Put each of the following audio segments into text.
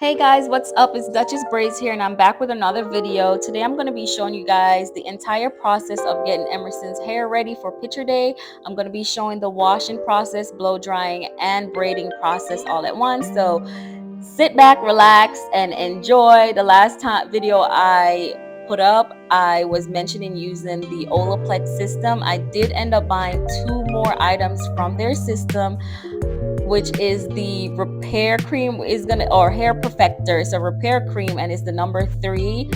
Hey guys, what's up? It's Duchess Braids here, and I'm back with another video. Today I'm going to be showing you guys the entire process of getting Emerson's hair ready for picture day. I'm going to be showing the washing process, blow drying, and braiding process all at once. So sit back, relax, and enjoy. The last video I put up, I was mentioning using the Olaplex system. I did end up buying 2 more items from their system, which is the repair cream or hair perfector. It's a repair cream and it's the number 3.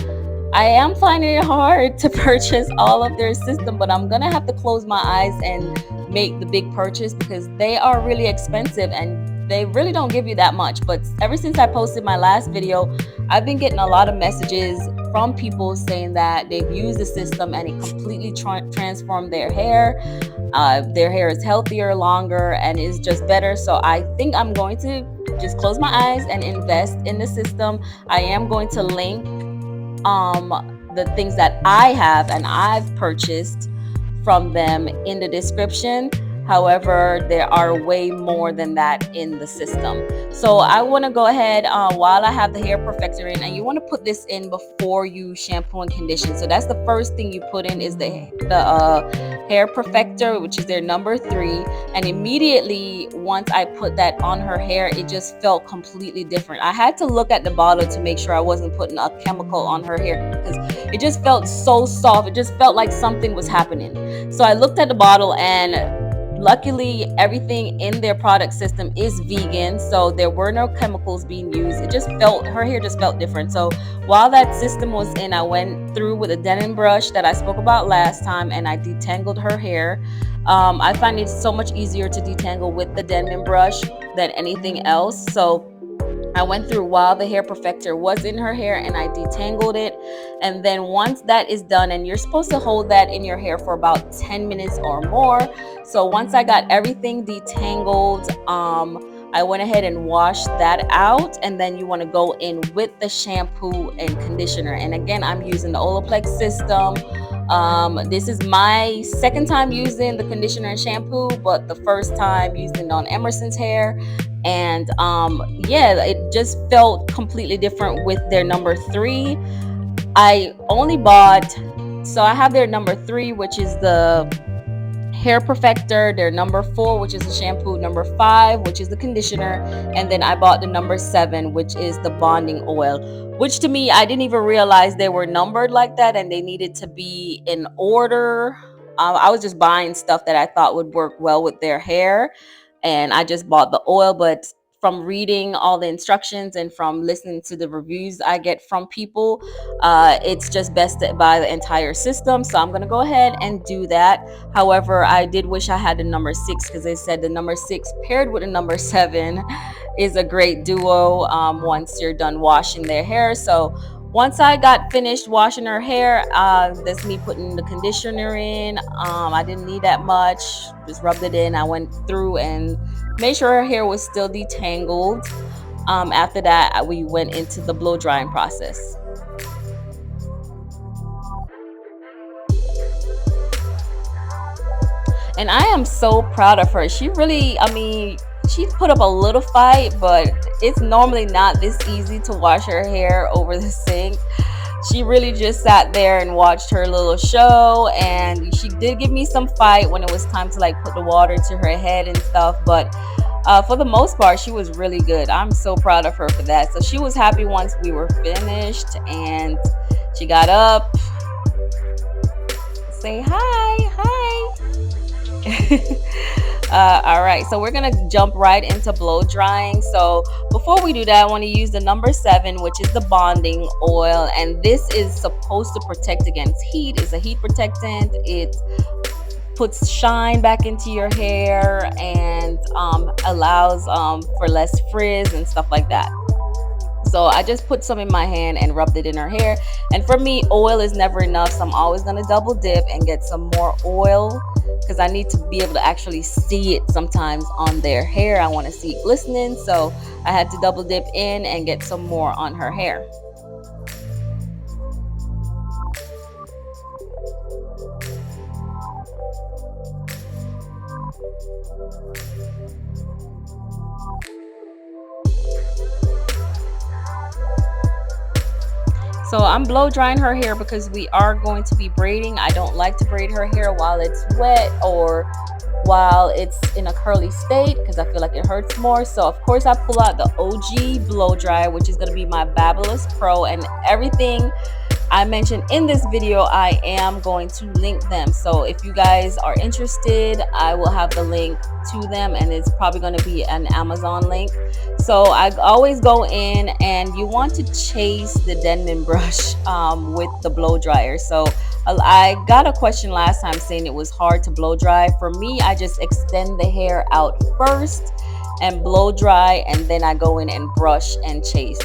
I am finding it hard to purchase all of their system, but I'm gonna have to close my eyes and make the big purchase because they are really expensive and they really don't give you that much. But ever since I posted my last video, I've been getting a lot of messages from people saying that they've used the system and it completely transformed their hair. Their hair is healthier, longer, and is just better. So I think I'm going to just close my eyes and invest in the system. I am going to link the things that I have and I've purchased from them in the description. However, there are way more than that in the system. So I want to go ahead while I have the hair perfector in, and you want to put this in before you shampoo and condition. So that's the first thing you put in is the hair perfector, which is their number 3. And immediately once I put that on her hair, it just felt completely different. I had to look at the bottle to make sure I wasn't putting a chemical on her hair because it just felt so soft. It just felt like something was happening. So I looked at the bottle, and luckily everything in their product system is vegan, so there were no chemicals being used. Her hair just felt different. So while that system was in, I went through with a denim brush that I spoke about last time and I detangled her hair. I find it so much easier to detangle with the denim brush than anything else. So I went through while the hair perfector was in her hair and I detangled it. And then once that is done, and you're supposed to hold that in your hair for about 10 minutes or more. So once I got everything detangled, I went ahead and washed that out. And then you want to go in with the shampoo and conditioner. And again, I'm using the Olaplex system. This is my second time using the conditioner and shampoo, but the first time using it on Emerson's hair. And yeah, it just felt completely different with their number 3. I have their number 3, which is the hair perfector, their number 4, which is the shampoo, number 5, which is the conditioner, and then I bought the number 7, which is the bonding oil, which to me, I didn't even realize they were numbered like that and they needed to be in order. I was just buying stuff that I thought would work well with their hair, and I just bought the oil. But from reading all the instructions and from listening to the reviews I get from people, it's just best to buy the entire system. So I'm going to go ahead and do that. However, I did wish I had the number 6 because they said the number 6 paired with the number 7 is a great duo once you're done washing their hair. So once I got finished washing her hair, that's me putting the conditioner in. I didn't need that much, just rubbed it in. I went through and made sure her hair was still detangled. After that, we went into the blow drying process. And I am so proud of her. She really, she's put up a little fight, but it's normally not this easy to wash her hair over the sink. She really just sat there and watched her little show, and she did give me some fight when it was time to like put the water to her head and stuff, but for the most part, she was really good. I'm so proud of her for that. So she was happy once we were finished, and she got up, say hi. All right, so we're gonna jump right into blow drying. So before we do that, I want to use the number 7, which is the bonding oil, and this is supposed to protect against heat. It's a heat protectant. It puts shine back into your hair and allows for less frizz and stuff like that. So I just put some in my hand and rubbed it in her hair. And for me, oil is never enough, so I'm always going to double dip and get some more oil because I need to be able to actually see it sometimes on their hair. I want to see it glistening, so I had to double dip in and get some more on her hair. So I'm blow drying her hair because we are going to be braiding. I don't like to braid her hair while it's wet or while it's in a curly state because I feel like it hurts more. So of course I pull out the OG blow dryer, which is going to be my Babyless Pro, and everything I mentioned in this video, I am going to link them. So if you guys are interested, I will have the link to them, and it's probably going to be an Amazon link. So I always go in, and you want to chase the Denman brush with the blow dryer. So I got a question last time saying it was hard to blow dry. For me, I just extend the hair out first and blow dry, and then I go in and brush and chase,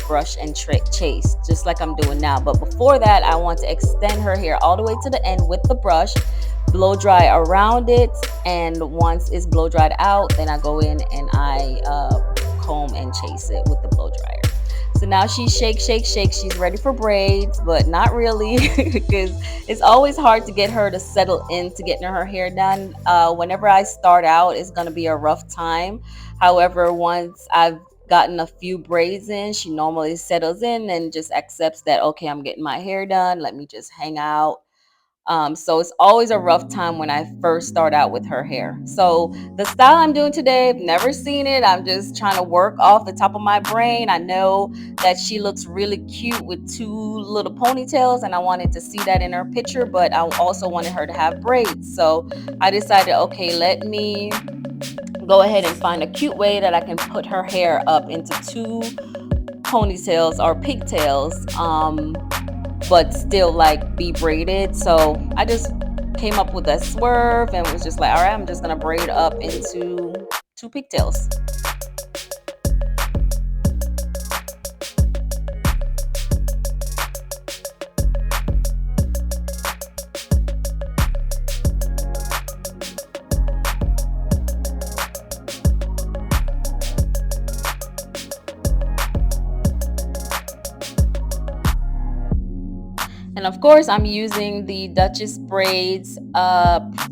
chase, just like I'm doing now. But before that, I want to extend her hair all the way to the end with the brush, blow dry around it, and once it's blow dried out, then I go in and I comb and chase it with the blow dryer. So now she's shake, she's ready for braids, but not really because it's always hard to get her to settle into getting her hair done. Whenever I start out, it's going to be a rough time. However, once I've gotten a few braids in, she normally settles in and just accepts that, okay, I'm getting my hair done. Let me just hang out. So it's always a rough time when I first start out with her hair. So the style I'm doing today, I've never seen it. I'm just trying to work off the top of my brain. I know that she looks really cute with two little ponytails, and I wanted to see that in her picture, but I also wanted her to have braids. So I decided, okay, let me go ahead and find a cute way that I can put her hair up into two ponytails or pigtails, but still like be braided. So I just came up with a swerve and was just like, all right, I'm just gonna braid up into two pigtails. And of course, I'm using the Duchess Braids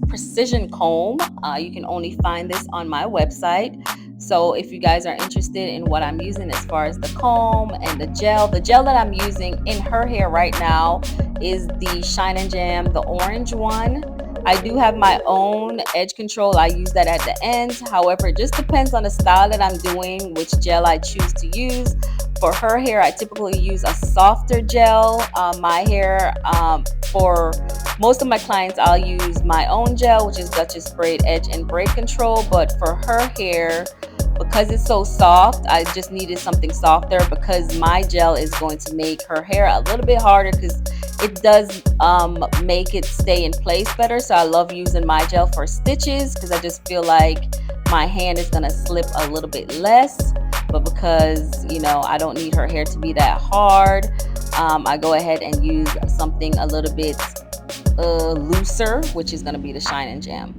precision comb. You can only find this on my website. So if you guys are interested in what I'm using as far as the comb and the gel that I'm using in her hair right now is the Shine and Jam, the orange one. I do have my own edge control. I use that at the end. However, it just depends on the style that I'm doing, which gel I choose to use. For her hair, I typically use a softer gel. My hair, for most of my clients, I'll use my own gel, which is Duchess Braid Edge and Braid Control. But for her hair, because it's so soft, I just needed something softer because my gel is going to make her hair a little bit harder because it does make it stay in place better. So I love using my gel for stitches because I just feel like my hand is going to slip a little bit less. But because, you know, I don't need her hair to be that hard, I go ahead and use something a little bit looser, which is going to be the Shine and Jam.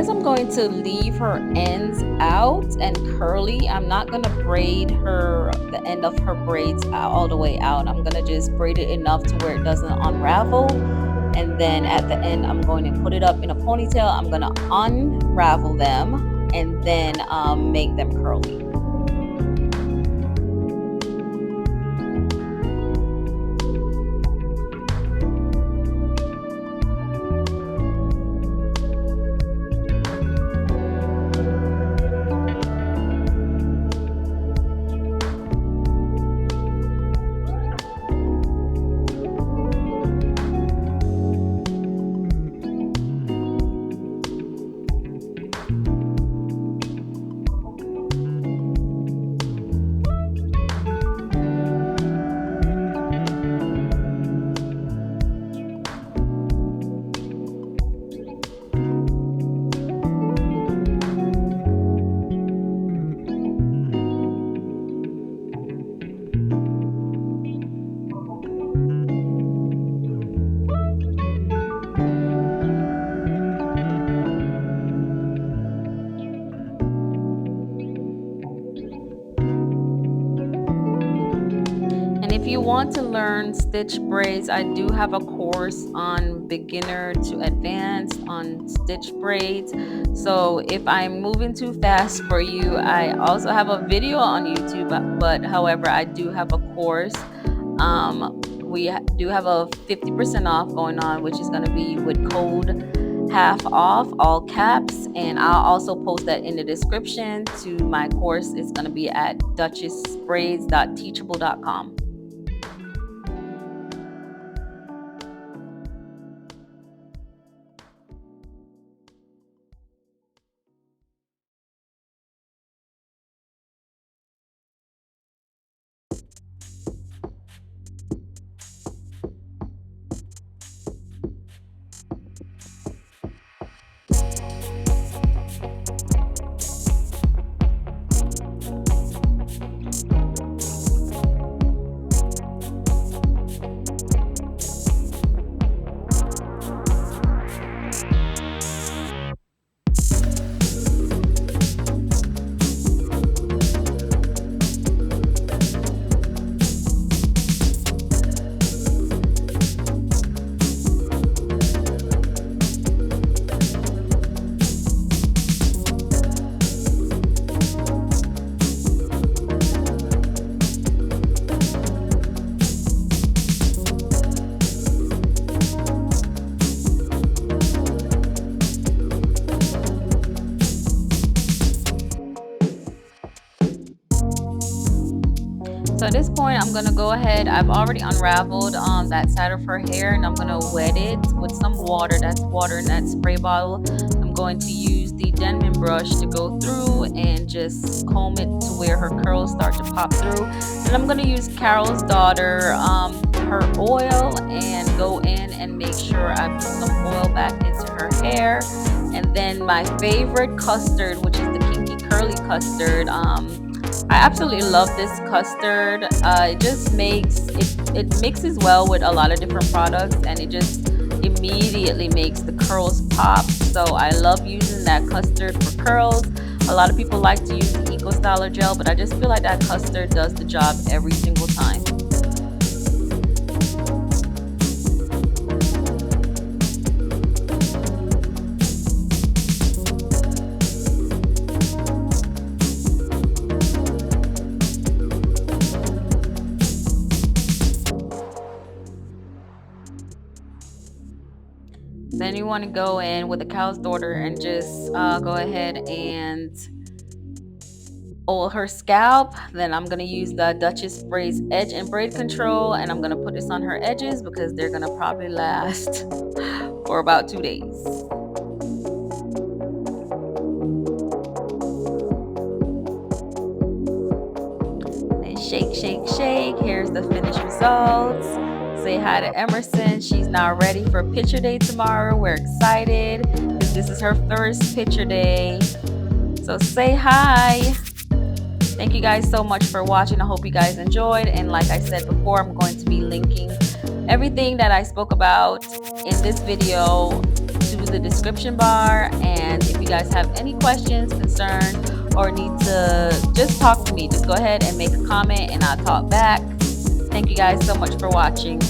because I'm going to leave her ends out and curly, I'm not going to braid the end of her braids all the way out. I'm going to just braid it enough to where it doesn't unravel. And then at the end, I'm going to put it up in a ponytail. I'm going to unravel them and then make them curly. If you want to learn stitch braids, I do have a course on beginner to advanced on stitch braids. So if I'm moving too fast for you, I also have a video on YouTube, but however, I do have a course. We do have a 50% off going on, which is going to be with code HALFOFF, all caps, and I'll also post that in the description to my course. It's going to be at duchessbraids.teachable.com. So at this point, I'm going to go ahead. I've already unraveled that side of her hair, and I'm going to wet it with some water. That's water in that spray bottle. I'm going to use the Denman brush to go through and just comb it to where her curls start to pop through. And I'm going to use Carol's Daughter, her oil, and go in and make sure I put some oil back into her hair. And then my favorite custard, which is the Kinky Curly Custard. I absolutely love this custard. It just it mixes well with a lot of different products, and it just immediately makes the curls pop. So I love using that custard for curls. A lot of people like to use the Eco Styler gel, but I just feel like that custard does the job every single time. Then you want to go in with the Cow's Daughter and just go ahead and oil her scalp. Then I'm going to use the Duchess Braids Edge and Braid Control, and I'm going to put this on her edges because they're going to probably last for about 2 days. And shake, shake, shake. Here's the finished results. Say hi to Emerson. She's now ready for picture day tomorrow. We're excited because this is her first picture day. So say hi. Thank you guys so much for watching. I hope you guys enjoyed. And like I said before, I'm going to be linking everything that I spoke about in this video to the description bar. And if you guys have any questions, concern, or need to just talk to me, just go ahead and make a comment and I'll talk back. Thank you guys so much for watching.